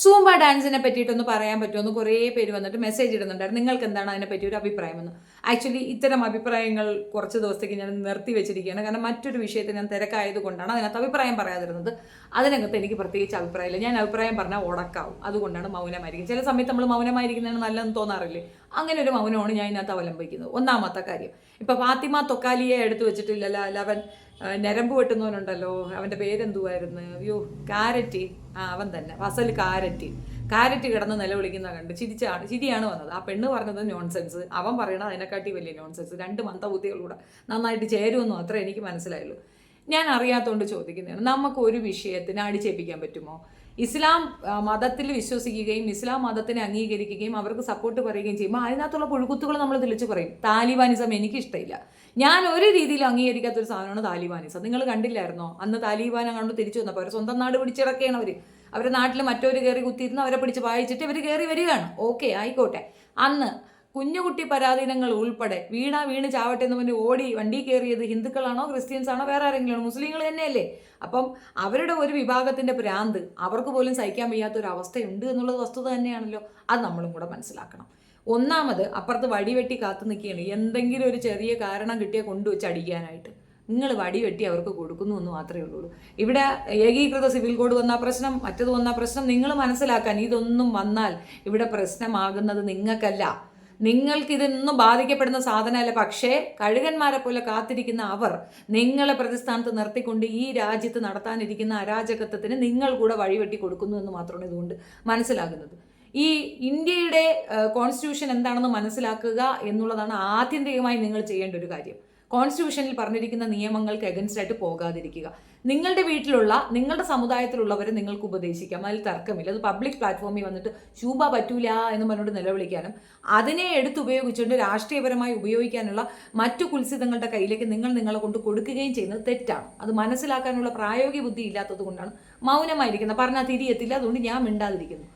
Zumba ഡാൻസിനെ പറ്റിയിട്ടൊന്ന് പറയാൻ പറ്റുമെന്ന് കുറേ പേര് വന്നിട്ട് മെസ്സേജ് ഇടുന്നുണ്ടായിരുന്നു. നിങ്ങൾക്ക് എന്താണ് അതിനെപ്പറ്റി ഒരു അഭിപ്രായമെന്ന്. ആക്ച്വലി ഇത്തരം അഭിപ്രായങ്ങൾ കുറച്ച് ദിവസത്തേക്ക് ഞാൻ നിർത്തി വെച്ചിരിക്കുകയാണ്. കാരണം മറ്റൊരു വിഷയത്തിൽ ഞാൻ തിരക്കായത് കൊണ്ടാണ് അതിനകത്ത് അഭിപ്രായം പറയാതിരുന്നത്. അതിനകത്ത് എനിക്ക് പ്രത്യേകിച്ച് അഭിപ്രായമില്ല. ഞാൻ അഭിപ്രായം പറഞ്ഞാൽ ഉടക്കാവും. അതുകൊണ്ടാണ് മൗനമായിരിക്കും. ചില സമയത്ത് നമ്മൾ മൗനമായിരിക്കുന്നതാണ് നല്ലതെന്ന് തോന്നാറില്ലേ? അങ്ങനെ ഒരു മൗനമാണ് ഞാൻ ഇതിനകത്ത് അവലംബിക്കുന്നത്. ഒന്നാമത്തെ കാര്യം, ഇപ്പം ഫാത്തിമ തൊക്കാലിയെ എടുത്തു വെച്ചിട്ടില്ലല്ലോ. അവൻ ഞരമ്പ് വെട്ടുന്നവനുണ്ടല്ലോ, അവൻ്റെ പേരെന്തുവായിരുന്നു? അയ്യോ, കാരറ്റ്. അവൻ തന്നെ, ഫസൽ കാരറ്റ് കിടന്ന് നിലവിളിക്കുന്ന കണ്ട് ചിരിയാണ് വന്നത്. ആ പെണ്ണ് പറഞ്ഞത് നോൺസെൻസ്, അവൻ പറയണത് അതിനെക്കാട്ടി വലിയ നോൺസെൻസ്. രണ്ട് മന്ദബുദ്ധികളൂടെ നന്നായിട്ട് ചേരുമെന്നും അത്ര എനിക്ക് മനസ്സിലായുള്ളൂ. ഞാൻ അറിയാത്തതുകൊണ്ട് ചോദിക്കുന്നതാണ്, നമുക്ക് ഒരു വിഷയത്തിന് അടിച്ചേൽപ്പിക്കാൻ പറ്റുമോ? ഇസ്ലാം മതത്തിൽ വിശ്വസിക്കുകയും ഇസ്ലാം മതത്തിനെ അംഗീകരിക്കുകയും അവർക്ക് സപ്പോർട്ട് പറയുകയും ചെയ്യുമ്പോൾ അതിനകത്തുള്ള പുഴുക്കുത്തുകൾ നമ്മൾ തെളിച്ച് പറയും. താലിബാനിസം എനിക്കിഷ്ടമില്ല. ഞാൻ ഒരു രീതിയിൽ അംഗീകരിക്കാത്തൊരു സാധനമാണ് താലിബാനിസം. നിങ്ങൾ കണ്ടില്ലായിരുന്നോ? അന്ന് താലിബാൻ അങ്ങോട്ട് തിരിച്ചു വന്നപ്പോൾ അവർ സ്വന്തം നാട് പിടിച്ചിറക്കുകയാണ്. അവരുടെ നാട്ടിൽ മറ്റൊരു കയറി കുത്തിയിരുന്ന് അവരെ പിടിച്ച് വായിച്ചിട്ട് ഇവർ കയറി വരികയാണ്. ഓക്കെ, ആയിക്കോട്ടെ. അന്ന് കുഞ്ഞുകുട്ടി പരാധീനങ്ങൾ ഉൾപ്പെടെ വീണ് ചാവട്ടെ എന്ന് പറഞ്ഞ് ഓടി വണ്ടി കയറിയത് ഹിന്ദുക്കളാണോ ക്രിസ്ത്യൻസ് ആണോ വേറെ ആരെങ്കിലും? മുസ്ലിങ്ങൾ തന്നെയല്ലേ? അപ്പം അവരുടെ ഒരു വിഭാഗത്തിൻ്റെ ഭ്രാന്ത് അവർക്ക് പോലും സഹിക്കാൻ വയ്യാത്തൊരു അവസ്ഥയുണ്ട് എന്നുള്ളത് വസ്തുത തന്നെയാണല്ലോ. അത് നമ്മളും കൂടെ മനസ്സിലാക്കണം. ഒന്നാമത്, അപ്പുറത്ത് വടിവെട്ടി കാത്തു നിൽക്കുകയാണ്. എന്തെങ്കിലും ഒരു ചെറിയ കാരണം കിട്ടിയാൽ കൊണ്ടുവച്ച് അടിക്കാനായിട്ട്. നിങ്ങൾ വടിവെട്ടി അവർക്ക് കൊടുക്കുന്നു എന്ന് മാത്രമേ ഉള്ളൂ. ഇവിടെ ഏകീകൃത സിവിൽ കോഡ് വന്ന പ്രശ്നം, മറ്റത് വന്ന പ്രശ്നം നിങ്ങൾ മനസ്സിലാക്കാൻ. ഇതൊന്നും വന്നാൽ ഇവിടെ പ്രശ്നമാകുന്നത് നിങ്ങൾക്കല്ല. നിങ്ങൾക്കിതൊന്നും ബാധിക്കപ്പെടുന്ന സാധനമല്ല. പക്ഷേ കഴുകന്മാരെ പോലെ കാത്തിരിക്കുന്ന അവർ നിങ്ങളെ പ്രതിസ്ഥാനത്ത് നിർത്തിക്കൊണ്ട് ഈ രാജ്യത്ത് നടത്താനിരിക്കുന്ന അരാജകത്വത്തിന് നിങ്ങൾ കൂടെ വഴിവെട്ടി കൊടുക്കുന്നു എന്ന് മാത്രമാണ് ഇതുകൊണ്ട് മനസ്സിലാകുന്നത്. ഈ ഇന്ത്യയുടെ കോൺസ്റ്റിറ്റ്യൂഷൻ എന്താണെന്ന് മനസ്സിലാക്കുക എന്നുള്ളതാണ് ആത്യന്തികമായി നിങ്ങൾ ചെയ്യേണ്ട ഒരു കാര്യം. കോൺസ്റ്റിറ്റ്യൂഷനിൽ പറഞ്ഞിരിക്കുന്ന നിയമങ്ങൾക്ക് എഗൻസ്റ്റ് ആയിട്ട് പോകാതിരിക്കുക. നിങ്ങളുടെ വീട്ടിലുള്ള നിങ്ങളുടെ സമുദായത്തിലുള്ളവരെ നിങ്ങൾക്ക് ഉപദേശിക്കാം, അതിൽ തർക്കമില്ല. അത് പബ്ലിക് പ്ലാറ്റ്ഫോമിൽ വന്നിട്ട് ശൂഭ പറ്റൂല എന്ന് പറഞ്ഞുകൊണ്ട് നിലവിളിക്കാനും അതിനെ എടുത്തുപയോഗിച്ചുകൊണ്ട് രാഷ്ട്രീയപരമായി ഉപയോഗിക്കാനുള്ള മറ്റു കുൽസിതങ്ങളുടെ കയ്യിലേക്ക് നിങ്ങളെ കൊണ്ട് കൊടുക്കുകയും ചെയ്യുന്നത് തെറ്റാണ്. അത് മനസ്സിലാക്കാനുള്ള പ്രായോഗിക ബുദ്ധി ഇല്ലാത്തത് കൊണ്ടാണ് മൗനമായിരിക്കുന്നത്. പറഞ്ഞാൽ തിരിയെത്തില്ല, അതുകൊണ്ട് ഞാൻ മിണ്ടാതിരിക്കുന്നു.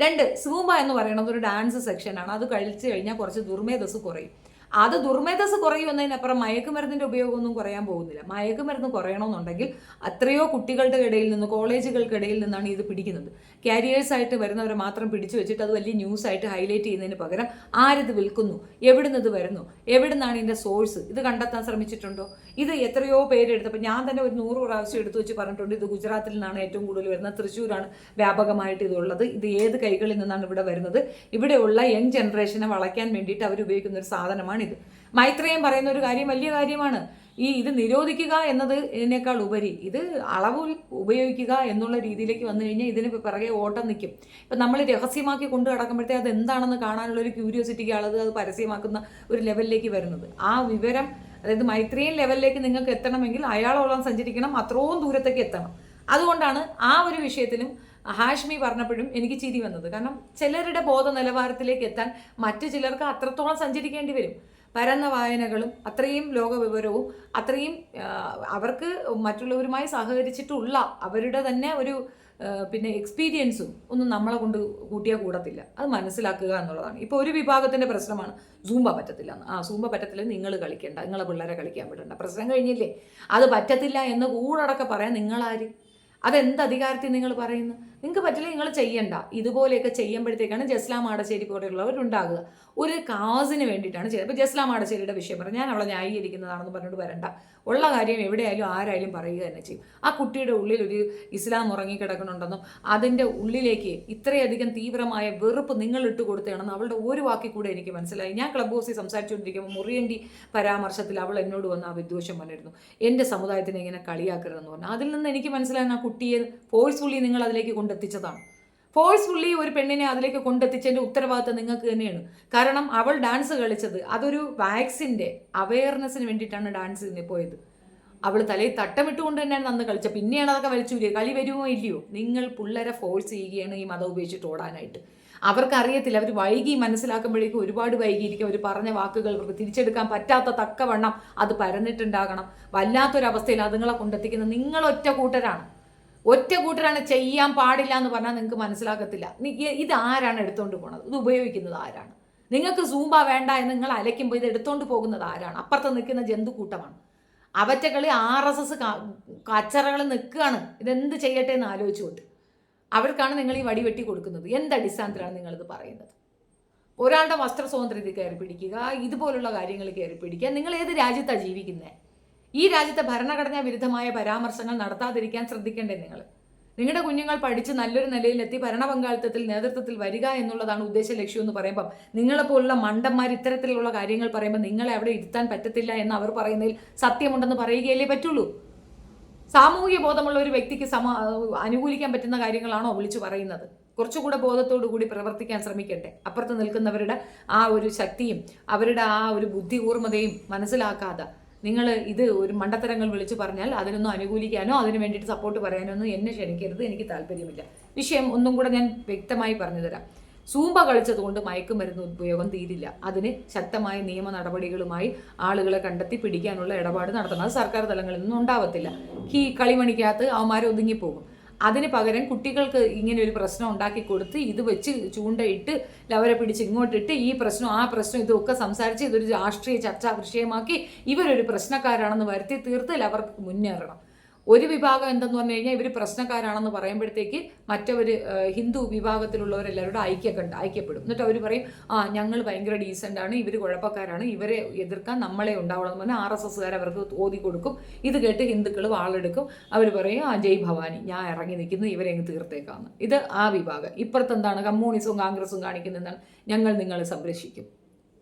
രണ്ട്, സൂംബ എന്ന് പറയുന്നത് ഒരു ഡാൻസ് സെക്ഷനാണ്. അത് കഴിച്ചു കഴിഞ്ഞാൽ കുറച്ച് ദുർമേധസ് കുറയും. അത് ദുർമേധസ് കുറയുമെന്നതിനപ്പുറം മയക്കുമരുന്നിൻ്റെ ഉപയോഗമൊന്നും കുറയാൻ പോകുന്നില്ല. മയക്കുമരുന്ന് കുറയണമെന്നുണ്ടെങ്കിൽ അത്രയോ കുട്ടികളുടെ ഇടയിൽ നിന്ന്, കോളേജുകൾക്കിടയിൽ നിന്നാണ് ഇത് പിടിക്കുന്നത്. ക്യാരിയേഴ്സായിട്ട് വരുന്നവരെ മാത്രം പിടിച്ചു വെച്ചിട്ട് അത് വലിയ ന്യൂസായിട്ട് ഹൈലൈറ്റ് ചെയ്യുന്നതിന് പകരം ആരിത് വിൽക്കുന്നു, എവിടുന്ന് ഇത് വരുന്നു, എവിടുന്നാണ് ഇതിൻ്റെ സോഴ്സ്, ഇത് കണ്ടെത്താൻ ശ്രമിച്ചിട്ടുണ്ടോ? ഇത് എത്രയോ പേരെടുത്തപ്പോൾ ഞാൻ തന്നെ ഒരു 100 പ്രാവശ്യം എടുത്തു വെച്ച് പറഞ്ഞിട്ടുണ്ട്. ഇത് ഗുജറാത്തിൽ നിന്നാണ് ഏറ്റവും കൂടുതൽ വരുന്നത്, തൃശ്ശൂരാണ് വ്യാപകമായിട്ട് ഇതുള്ളത്, ഇത് ഏത് കൈകളിൽ നിന്നാണ് ഇവിടെ വരുന്നത്, ഇവിടെയുള്ള യങ് ജനറേഷനെ വളയ്ക്കാൻ വേണ്ടിയിട്ട് അവർ ഉപയോഗിക്കുന്ന ഒരു സാധനമാണ് ഇത്. മൈത്രേയൻ പറയുന്ന ഒരു കാര്യം വലിയ കാര്യമാണ്. ഇത് നിരോധിക്കുക എന്നതിനേക്കാൾ ഉപരി ഇത് അളവിൽ ഉപയോഗിക്കുക എന്നുള്ള രീതിയിലേക്ക് വന്നു കഴിഞ്ഞാൽ ഇതിന് പിറകെ ഓട്ടം നിൽക്കും. ഇപ്പം നമ്മൾ രഹസ്യമാക്കി കൊണ്ടു കിടക്കുമ്പോഴത്തേക്ക് അത് എന്താണെന്ന് കാണാനുള്ള ഒരു ക്യൂരിയോസിറ്റിക്ക് ആളത് അത് പരസ്യമാക്കുന്ന ഒരു ലെവലിലേക്ക് വരുന്നത്. ആ വിവരം, അതായത് മൈത്രേയൻ ലെവലിലേക്ക് നിങ്ങൾക്ക് എത്തണമെങ്കിൽ അയാളോളം സഞ്ചരിക്കണം, അത്രയും ദൂരത്തേക്ക് എത്തണം. അതുകൊണ്ടാണ് ആ ഒരു വിഷയത്തിലും ഹാഷ്മി പറഞ്ഞപ്പോഴും എനിക്ക് ചിരി വന്നത്. കാരണം ചിലരുടെ ബോധ നിലവാരത്തിലേക്ക് എത്താൻ മറ്റു ചിലർക്ക് അത്രത്തോളം സഞ്ചരിക്കേണ്ടി വരും. പരന്ന വായനകളും അത്രയും ലോകവിവരവും അത്രയും അവർക്ക് മറ്റുള്ളവരുമായി സഹകരിച്ചിട്ടുള്ള അവരുടെ തന്നെ ഒരു പിന്നെ എക്സ്പീരിയൻസും ഒന്നും നമ്മളെ കൊണ്ട് കൂട്ടിയാൽ കൂടത്തില്ല. അത് മനസ്സിലാക്കുക എന്നുള്ളതാണ്. ഇപ്പോൾ ഒരു വിഭാഗത്തിൻ്റെ പ്രശ്നമാണ് സൂംബ പറ്റത്തില്ല എന്ന്. സൂംബ പറ്റത്തില്ല, നിങ്ങൾ കളിക്കേണ്ട, നിങ്ങളെ പിള്ളേരെ കളിക്കാൻ വിടണ്ട, പ്രശ്നം കഴിഞ്ഞില്ലേ. അത് പറ്റത്തില്ല എന്ന് കൂടടക്കം പറയാൻ നിങ്ങളാര്? അതെന്ത് അധികാരത്തിൽ നിങ്ങൾ പറയുന്നു? നിങ്ങൾക്ക് പറ്റില്ല, നിങ്ങൾ ചെയ്യണ്ട. ഇതുപോലെയൊക്കെ ചെയ്യുമ്പോഴത്തേക്കാണ് ജസ്ലാം ആടശ്ശേരി പോലെയുള്ളവരുണ്ടാകുക. ഒരു കാസിന് വേണ്ടിയിട്ടാണ് ചെയ്യുന്നത്. ഇപ്പോൾ ജസ്ലാം ആടശ്ശേരിയുടെ വിഷയം പറഞ്ഞു, ഞാൻ അവളെ ന്യായീകരിക്കുന്നതാണെന്ന് പറഞ്ഞിട്ട് വരണ്ട. ഉള്ള കാര്യം എവിടെയായാലും ആരായാലും പറയുക തന്നെ ചെയ്യും. ആ കുട്ടിയുടെ ഉള്ളിൽ ഒരു ഇസ്ലാം ഉറങ്ങിക്കിടക്കണുണ്ടെന്നും അതിൻ്റെ ഉള്ളിലേക്ക് ഇത്രയധികം തീവ്രമായ വെറുപ്പ് നിങ്ങൾ ഇട്ട് കൊടുത്തതാണെന്ന് അവളുടെ ഒരു വാക്കിൽ കൂടെ എനിക്ക് മനസ്സിലായി. ഞാൻ ക്ലബ് ഹൗസിൽ സംസാരിച്ചുകൊണ്ടിരിക്കുമ്പോൾ മുറിയണ്ടി പരാമർശത്തിൽ അവൾ എന്നോട് വന്ന് ആ വിദ്വേഷം വന്നിരുന്നു. എൻ്റെ സമുദായത്തിനെ ഇങ്ങനെ കളിയാക്കരുതെന്ന് പറഞ്ഞു. അതിൽ നിന്ന് എനിക്ക് മനസ്സിലായി ആ കുട്ടിയെ ഫോഴ്സ്ഫുള്ളി നിങ്ങൾ അതിലേക്ക് കൊണ്ടെത്തിച്ചതാണ്. ഫോഴ്സ്ഫുള്ളി ഒരു പെണ്ണിനെ അതിലേക്ക് കൊണ്ടെത്തിച്ചതിൻ്റെ ഉത്തരവാദിത്തം നിങ്ങൾക്ക് തന്നെയാണ്. കാരണം അവൾ ഡാൻസ് കളിച്ചത് അതൊരു വാക്സിൻ്റെ അവയർനെസ്സിന് വേണ്ടിയിട്ടാണ് ഡാൻസിന് പോയത്. അവൾ തലയിൽ തട്ടമിട്ടുകൊണ്ട് തന്നെയാണ് അന്ന് കളിച്ചത്. പിന്നെയാണ് അതൊക്കെ വലിച്ചൂരിയത്. കളി വരുമോ ഇല്ലയോ? നിങ്ങൾ പിള്ളേരെ ഫോഴ്സ് ചെയ്യുകയാണ് ഈ മതം ഉപയോഗിച്ചിട്ട് ഓടാനായിട്ട്. അവർക്കറിയത്തില്ല, അവർ വൈകി മനസ്സിലാക്കുമ്പോഴേക്കും ഒരുപാട് വൈകിയിരിക്കും. അവർ പറഞ്ഞ വാക്കുകൾ തിരിച്ചെടുക്കാൻ പറ്റാത്ത തക്കവണ്ണം അത് പരന്നിട്ടുണ്ടാകണം. വല്ലാത്തൊരവസ്ഥയിൽ അതുങ്ങളെ കൊണ്ടെത്തിക്കുന്നത് നിങ്ങളൊറ്റ കൂട്ടരാണ്. ചെയ്യാൻ പാടില്ല എന്ന് പറഞ്ഞാൽ നിങ്ങൾക്ക് മനസ്സിലാക്കത്തില്ല. ഇത് ആരാണ് എടുത്തുകൊണ്ട് പോണത്? ഇത് ഉപയോഗിക്കുന്നത് ആരാണ്? നിങ്ങൾക്ക് സൂംബ വേണ്ട എന്ന് നിങ്ങൾ അലയ്ക്കുമ്പോൾ ഇത് എടുത്തുകൊണ്ട് പോകുന്നത് ആരാണ്? അപ്പുറത്ത് നിൽക്കുന്ന ജന്തുക്കൂട്ടമാണ്. അവറ്റകളി RSS കച്ചറകൾ നിൽക്കുകയാണ്. ഇതെന്ത് ചെയ്യട്ടെ എന്ന് ആലോചിച്ചുകൊണ്ട് അവർക്കാണ് നിങ്ങൾ ഈ വടി വെട്ടി കൊടുക്കുന്നത്. എന്തടിസ്ഥാനത്തിലാണ് നിങ്ങളിത് പറയുന്നത്? ഒരാളുടെ വസ്ത്ര സ്വാതന്ത്ര്യത്തിൽ കയറി പിടിക്കുക, ഇതുപോലുള്ള കാര്യങ്ങൾ കയറി പിടിക്കുക. നിങ്ങൾ ഏത് രാജ്യത്താണ് ജീവിക്കുന്നത്? ഈ രാജ്യത്തെ ഭരണഘടനാ വിരുദ്ധമായ പരാമർശങ്ങൾ നടത്താതിരിക്കാൻ ശ്രദ്ധിക്കേണ്ടേ നിങ്ങൾ? നിങ്ങളുടെ കുഞ്ഞുങ്ങൾ പഠിച്ച് നല്ലൊരു നിലയിലെത്തി ഭരണ പങ്കാളിത്തത്തിൽ നേതൃത്വത്തിൽ വരിക എന്നുള്ളതാണ് ഉദ്ദേശ ലക്ഷ്യം എന്ന് പറയുമ്പം നിങ്ങളെപ്പോലുള്ള മണ്ടന്മാർ ഇത്തരത്തിലുള്ള കാര്യങ്ങൾ പറയുമ്പോൾ നിങ്ങളെ അവിടെ ഇരുത്താൻ പറ്റത്തില്ല എന്ന് അവർ പറയുന്നതിൽ സത്യമുണ്ടെന്ന് പറയുകയല്ലേ പറ്റുള്ളൂ. സാമൂഹിക ബോധമുള്ള ഒരു വ്യക്തിക്ക് അനുകൂലിക്കാൻ പറ്റുന്ന കാര്യങ്ങളാണോ വിളിച്ചു പറയുന്നത്? കുറച്ചുകൂടെ ബോധത്തോടു കൂടി പ്രവർത്തിക്കാൻ ശ്രമിക്കട്ടെ. അപ്പുറത്ത് നിൽക്കുന്നവരുടെ ആ ഒരു ശക്തിയും അവരുടെ ആ ഒരു ബുദ്ധി കൂർമ്മതയും മനസ്സിലാക്കാതെ നിങ്ങൾ ഇത് ഒരു മണ്ടത്തരങ്ങൾ വിളിച്ചു പറഞ്ഞാൽ അതിനൊന്നും അനുകൂലിക്കാനോ അതിന് വേണ്ടിയിട്ട് സപ്പോർട്ട് പറയാനോ ഒന്നും എന്നെ ക്ഷണിക്കരുത്. എനിക്ക് താല്പര്യമില്ല. വിഷയം ഒന്നും കൂടെ ഞാൻ വ്യക്തമായി പറഞ്ഞു തരാം. സൂമ്പ കളിച്ചതുകൊണ്ട് മയക്കുമരുന്ന് ഉപയോഗം തീരില്ല. അതിന് ശക്തമായ നിയമ നടപടികളുമായി ആളുകളെ കണ്ടെത്തി പിടിക്കാനുള്ള ഇടപാട് നടത്തണം. അത് സർക്കാർ തലങ്ങളിൽ നിന്നും ഉണ്ടാവത്തില്ല. ഈ കളിമണിക്കകത്ത് അവന്മാരെ ഒതുങ്ങിപ്പോകും. അതിന് പകരം കുട്ടികൾക്ക് ഇങ്ങനെ ഒരു പ്രശ്നം ഉണ്ടാക്കി കൊടുത്ത് ഇത് വെച്ച് ചൂണ്ടയിട്ട് അവരെ പിടിച്ച് ഇങ്ങോട്ടിട്ട് ഈ പ്രശ്നം ആ പ്രശ്നം ഇതൊക്കെ സംസാരിച്ച് ഇതൊരു രാഷ്ട്രീയ ചർച്ചാ വിഷയമാക്കി ഇവരൊരു പ്രശ്നക്കാരാണെന്ന് വരുത്തി തീർത്ത് അവർക്ക് മുന്നേറണം. ഒരു വിഭാഗം എന്തെന്ന് പറഞ്ഞു കഴിഞ്ഞാൽ ഇവർ പ്രശ്നക്കാരാണെന്ന് പറയുമ്പോഴത്തേക്ക് മറ്റവർ ഹിന്ദു വിഭാഗത്തിലുള്ളവരെല്ലാവരോടും ഐക്യപ്പെടും. എന്നിട്ട് അവർ പറയും ഞങ്ങൾ ഭയങ്കര ഡീസൻ്റാണ്, ഇവർ കുഴപ്പക്കാരാണ്, ഇവരെ എതിർക്കാൻ നമ്മളെ ഉണ്ടാവണം എന്ന് പറഞ്ഞാൽ RSSകാർ അവർക്ക് ഓതി കൊടുക്കും. ഇത് കേട്ട് ഹിന്ദുക്കൾ വാളെടുക്കും. അവർ പറയും ജയ് ഭവാനി, ഞാൻ ഇറങ്ങി നിൽക്കുന്നു, ഇവരെ അങ്ങ് തീർത്തേക്കാന്ന്. ഇത് ആ വിഭാഗം. ഇപ്പുറത്തെന്താണ് കമ്മ്യൂണിസവും കോൺഗ്രസും കാണിക്കുന്നതെന്നാണ് ഞങ്ങൾ നിങ്ങളെ സംരക്ഷിക്കും.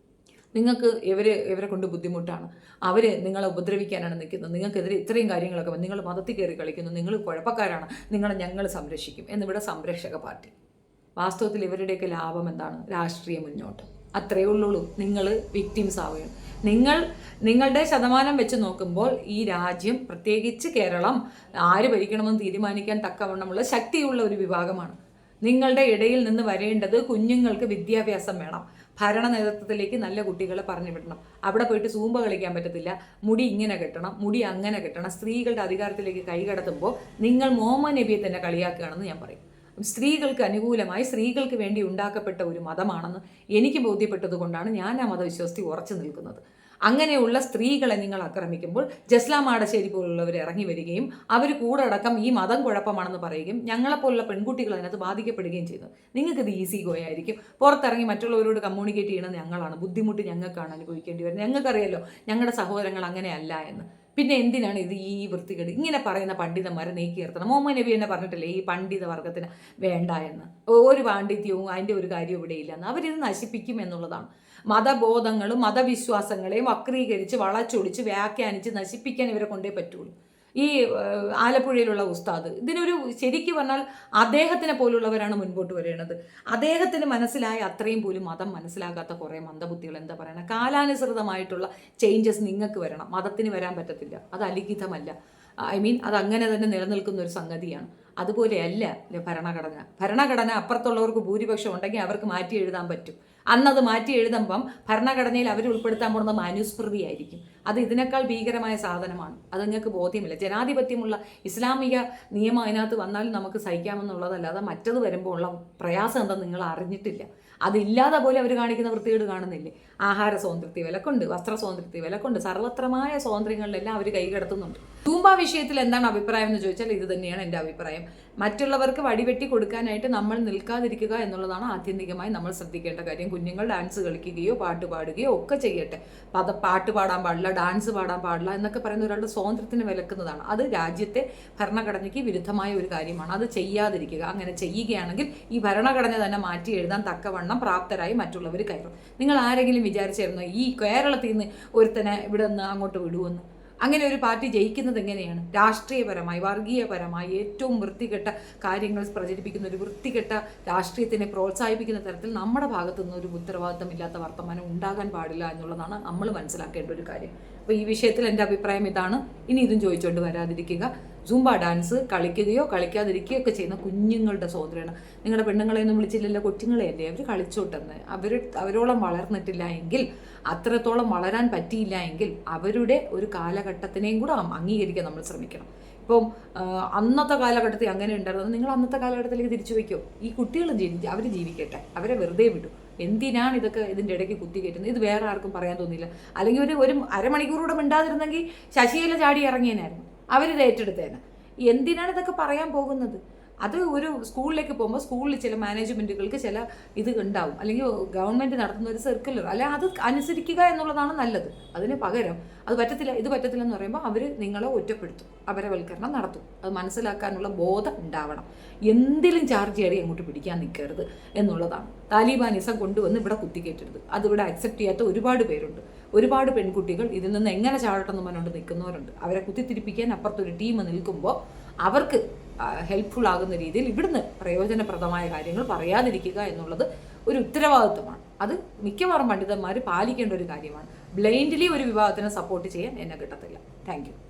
നിങ്ങൾക്ക് ഇവരെ കൊണ്ട് ബുദ്ധിമുട്ടാണ്, അവർ നിങ്ങളെ ഉപദ്രവിക്കാനാണ് നിൽക്കുന്നത്, നിങ്ങൾക്കെതിരെ ഇത്രയും കാര്യങ്ങളൊക്കെ നിങ്ങൾ മതത്തിൽ കയറി കളിക്കുന്നു, നിങ്ങൾ കുഴപ്പക്കാരാണ്, ഞങ്ങൾ സംരക്ഷിക്കും എന്നിവിടെ സംരക്ഷക പാർട്ടി. വാസ്തവത്തിൽ ഇവരുടെയൊക്കെ ലാഭം എന്താണ്? രാഷ്ട്രീയ മുന്നോട്ടം. അത്രയേ ഉള്ളൂ. നിങ്ങൾ വിക്ടിംസ് ആവുകയാണ്. നിങ്ങളുടെ ശതമാനം വെച്ച് നോക്കുമ്പോൾ ഈ രാജ്യം, പ്രത്യേകിച്ച് കേരളം, ആര് ഭരിക്കണമെന്ന് തീരുമാനിക്കാൻ തക്കവണ്ണമുള്ള ശക്തിയുള്ള ഒരു വിഭാഗമാണ്. നിങ്ങളുടെ ഇടയിൽ നിന്ന് വരേണ്ടത് കുഞ്ഞുങ്ങൾക്ക് വിദ്യാഭ്യാസം വേണം. ഭരണ നേതൃത്വത്തിലേക്ക് നല്ല കുട്ടികളെ പറഞ്ഞു വിടണം. അവിടെ പോയിട്ട് സൂമ്പ കളിക്കാൻ പറ്റത്തില്ല. മുടി ഇങ്ങനെ കെട്ടണം, മുടി അങ്ങനെ കെട്ടണം. സ്ത്രീകളുടെ അധികാരത്തിലേക്ക് കൈകടത്തുമ്പോൾ നിങ്ങൾ മുഹമ്മദ് നബിയെ തന്നെ കളിയാക്കുകയാണെന്ന് ഞാൻ പറയും. സ്ത്രീകൾക്ക് അനുകൂലമായി സ്ത്രീകൾക്ക് വേണ്ടി ഉണ്ടാക്കപ്പെട്ട ഒരു മതമാണെന്ന് എനിക്ക് ബോധ്യപ്പെട്ടത് കൊണ്ടാണ് ഞാൻ ആ മതവിശ്വാസത്തിൽ ഉറച്ചു നിൽക്കുന്നത്. അങ്ങനെയുള്ള സ്ത്രീകളെ നിങ്ങൾ ആക്രമിക്കുമ്പോൾ ജസ്ലാം ആടശ്ശേരി പോലുള്ളവർ ഇറങ്ങി വരികയും അവർ കൂടെ അടക്കം ഈ മതം കുഴപ്പമാണെന്ന് പറയുകയും ഞങ്ങളെപ്പോലുള്ള പെൺകുട്ടികൾ അതിനകത്ത് ബാധിക്കപ്പെടുകയും ചെയ്യുന്നത്. നിങ്ങൾക്കിത് ഈസി ഗോയായിരിക്കും. പുറത്തിറങ്ങി മറ്റുള്ളവരോട് കമ്മ്യൂണിക്കേറ്റ് ചെയ്യണമെന്ന് ഞങ്ങളാണ്. ബുദ്ധിമുട്ട് ഞങ്ങൾക്കാണ് അനുഭവിക്കേണ്ടി വരുന്നത്. ഞങ്ങൾക്കറിയാലോ ഞങ്ങളുടെ സഹോദരങ്ങൾ അങ്ങനെയല്ല എന്ന്. പിന്നെ എന്തിനാണ് ഇത് ഈ വൃത്തികേട്? ഇങ്ങനെ പറയുന്ന പണ്ഡിതന്മാരെ നീക്കി നിർത്തണം. മുഹമ്മദ് നബി തന്നെ പറഞ്ഞിട്ടില്ലേ ഈ പണ്ഡിത വർഗത്തിന് വേണ്ട എന്ന്. ഒരു പാണ്ഡിത്യവും അതിൻ്റെ ഒരു കാര്യവും ഇവിടെ ഇല്ലെന്ന്. അവരിത് നശിപ്പിക്കും എന്നുള്ളതാണ്. മതബോധങ്ങളും മതവിശ്വാസങ്ങളെയും വക്രീകരിച്ച് വളച്ചൊടിച്ച് വ്യാഖ്യാനിച്ച് നശിപ്പിക്കാൻ ഇവരെ കൊണ്ടേ പറ്റുള്ളൂ. ഈ ആലപ്പുഴയിലുള്ള ഉസ്താദ് ഇതിനൊരു ശരിക്കും പറഞ്ഞാൽ അദ്ദേഹത്തിനെ പോലുള്ളവരാണ് മുൻപോട്ട് വരേണ്ടത്. അദ്ദേഹത്തിന് മനസ്സിലായ അത്രയും പോലും മതം മനസ്സിലാകാത്ത കുറേ മന്ദബുദ്ധികൾ എന്താ പറയുക, കാലാനുസൃതമായിട്ടുള്ള ചേഞ്ചസ് നിങ്ങൾക്ക് വരണം. മതത്തിന് വരാൻ പറ്റത്തില്ല, അത് അലിഖിതമല്ല. അത് അങ്ങനെ തന്നെ നിലനിൽക്കുന്ന ഒരു സംഗതിയാണ്. അതുപോലെയല്ല ഭരണഘടന അപ്പുറത്തുള്ളവർക്ക് ഭൂരിപക്ഷം ഉണ്ടെങ്കിൽ അവർക്ക് മാറ്റി എഴുതാൻ പറ്റും. അന്നത് മാറ്റി എഴുതുമ്പം ഭരണഘടനയിൽ അവർ ഉൾപ്പെടുത്താൻ പോകുന്ന മനുസ്മൃതിയായിരിക്കും. അത് ഇതിനേക്കാൾ ഭീകരമായ സാധനമാണ്. അത് നിങ്ങൾക്ക് ബോധ്യമില്ല. ജനാധിപത്യമുള്ള ഇസ്ലാമിക നിയമം അതിനകത്ത് വന്നാലും നമുക്ക് സഹിക്കാമെന്നുള്ളതല്ലാതെ മറ്റത് വരുമ്പോൾ ഉള്ള പ്രയാസം എന്താ നിങ്ങൾ അറിഞ്ഞിട്ടില്ല. അതില്ലാതെ പോലെ അവർ കാണിക്കുന്ന വൃത്തികേട് കാണുന്നില്ലേ? ആഹാര സ്വാതന്ത്ര്യത്തെ വിലക്കുണ്ട്, വസ്ത്ര സ്വാതന്ത്ര്യത്തെ വിലക്കുണ്ട്, സർവത്രമായ സ്വാതന്ത്ര്യങ്ങളിലെല്ലാം അവർ കൈകടത്തുന്നുണ്ട്. തൂമ്പ വിഷയത്തിൽ എന്താണ് അഭിപ്രായം എന്ന് ചോദിച്ചാൽ ഇത് തന്നെയാണ് എൻ്റെ അഭിപ്രായം. മറ്റുള്ളവർക്ക് വടിവെട്ടി കൊടുക്കാനായിട്ട് നമ്മൾ നിൽക്കാതിരിക്കുക എന്നുള്ളതാണ് ആത്യന്തികമായി നമ്മൾ ശ്രദ്ധിക്കേണ്ട കാര്യം. കുഞ്ഞുങ്ങൾ ഡാൻസ് കളിക്കുകയോ പാട്ട് പാടുകയോ ഒക്കെ ചെയ്യട്ടെ. പാട്ട് പാടാൻ പാടില്ല, ഡാൻസ് പാടാൻ പാടില്ല എന്നൊക്കെ പറയുന്ന ഒരാളുടെ സ്വാതന്ത്ര്യത്തിന് വിലക്കുന്നതാണ്. അത് രാജ്യത്തെ ഭരണഘടനയ്ക്ക് വിരുദ്ധമായ ഒരു കാര്യമാണ്. അത് ചെയ്യാതിരിക്കുക. അങ്ങനെ ചെയ്യുകയാണെങ്കിൽ ഈ ഭരണഘടന തന്നെ മാറ്റി എഴുതാൻ തക്കവണ്ണം പ്രാപ്തരായി മറ്റുള്ളവർ കയറും. നിങ്ങൾ ആരെങ്കിലും വിചാരിച്ചായിരുന്നു ഈ കേരളത്തിൽ നിന്ന് ഒരുത്തനെ ഇവിടെ നിന്ന് അങ്ങോട്ട് വിടുമെന്ന്? അങ്ങനെ ഒരു പാർട്ടി ജയിക്കുന്നത് എങ്ങനെയാണ്? രാഷ്ട്രീയപരമായി വർഗീയപരമായി ഏറ്റവും വൃത്തികെട്ട കാര്യങ്ങൾ പ്രചരിപ്പിക്കുന്ന ഒരു വൃത്തികെട്ട രാഷ്ട്രീയത്തിനെ പ്രോത്സാഹിപ്പിക്കുന്ന തരത്തിൽ നമ്മുടെ ഭാഗത്തു നിന്ന് ഒരു ഉത്തരവാദിത്തമില്ലാത്ത വർത്തമാനം ഉണ്ടാകാൻ പാടില്ല എന്നുള്ളതാണ് നമ്മൾ മനസ്സിലാക്കേണ്ട ഒരു കാര്യം. അപ്പോൾ ഈ വിഷയത്തിൽ എൻ്റെ അഭിപ്രായം ഇതാണ്. ഇനി ഇതും ചോദിച്ചുകൊണ്ട് വരാതിരിക്കുക. സൂംബ ഡാൻസ് കളിക്കുകയോ കളിക്കാതിരിക്കുകയോ ഒക്കെ ചെയ്യുന്ന കുഞ്ഞുങ്ങളുടെ സ്വാതന്ത്ര്യമാണ്. നിങ്ങളുടെ പെണ്ണുങ്ങളെയൊന്നും വിളിച്ചില്ലല്ലോ, കൊച്ചുങ്ങളെയല്ലേ, അവർ കളിച്ചോട്ടെന്ന്. അവരോളം വളർന്നിട്ടില്ല എങ്കിൽ, അത്രത്തോളം വളരാൻ പറ്റിയില്ല എങ്കിൽ അവരുടെ ഒരു കാലഘട്ടത്തിനെയും കൂടെ അംഗീകരിക്കാൻ നമ്മൾ ശ്രമിക്കണം. ഇപ്പം അന്നത്തെ കാലഘട്ടത്തിൽ അങ്ങനെ ഉണ്ടായിരുന്നത് നിങ്ങൾ അന്നത്തെ കാലഘട്ടത്തിലേക്ക് തിരിച്ചു വയ്ക്കുമോ? ഈ കുട്ടികൾ അവർ ജീവിക്കട്ടെ, അവരെ വെറുതെ വിടും. എന്തിനാണ് ഇതൊക്കെ ഇതിൻ്റെ ഇടയ്ക്ക് കുത്തി കയറ്റുന്നത്? ഇത് വേറെ ആർക്കും പറയാൻ തോന്നില്ല. അല്ലെങ്കിൽ ഒരു അരമണിക്കൂറൂടെ മിണ്ടാതിരുന്നെങ്കിൽ ശശികല ചാടി ഇറങ്ങിയനായിരുന്നു, അവരിത് ഏറ്റെടുത്തേനെ. എന്തിനാണ് ഇതൊക്കെ പറയാൻ പോകുന്നത്? അത് ഒരു സ്കൂളിലേക്ക് പോകുമ്പോൾ സ്കൂളിൽ ചില മാനേജ്മെൻറ്റുകൾക്ക് ചില ഇത് ഉണ്ടാവും, അല്ലെങ്കിൽ ഗവൺമെൻറ് നടത്തുന്ന ഒരു സർക്കുലർ അല്ലെ അത് അനുസരിക്കുക എന്നുള്ളതാണ് നല്ലത്. അതിന് പകരം അത് പറ്റത്തില്ല ഇത് പറ്റത്തില്ല എന്ന് പറയുമ്പോൾ അവർ നിങ്ങളെ ഒറ്റപ്പെടുത്തും, അപരവൽക്കരണം നടത്തും. അത് മനസ്സിലാക്കാനുള്ള ബോധം ഉണ്ടാവണം. എന്തിലും ചാർജ് ചെയ്യറി അങ്ങോട്ട് പിടിക്കാൻ നിൽക്കരുത് എന്നുള്ളതാണ്. താലിബാനിസം കൊണ്ടുവന്ന് ഇവിടെ കുത്തിക്കയറ്റരുത്. അതിവിടെ അക്സെപ്റ്റ് ചെയ്യാത്ത ഒരുപാട് പേരുണ്ട്. ഒരുപാട് പെൺകുട്ടികൾ ഇതിൽ നിന്ന് എങ്ങനെ ചാടട്ടെന്ന് പറഞ്ഞുകൊണ്ട് നിൽക്കുന്നവരുണ്ട്. അവരെ കുത്തിത്തിരിപ്പിക്കാൻ അപ്പുറത്തൊരു ടീം നിൽക്കുമ്പോൾ അവർക്ക് ഹെൽപ്ഫുൾ ആകുന്ന രീതിയിൽ ഇവിടുന്ന് പ്രയോജനപ്രദമായ കാര്യങ്ങൾ പറയാതിരിക്കുക എന്നുള്ളത് ഒരു ഉത്തരവാദിത്വമാണ്. അത് മിക്കവാറും പണ്ഡിതന്മാർ പാലിക്കേണ്ട ഒരു കാര്യമാണ്. ബ്ലൈൻഡ്ലി ഒരു വിവാഹത്തിനെ സപ്പോർട്ട് ചെയ്യാൻ എന്നെ കിട്ടത്തില്ല. Thank you.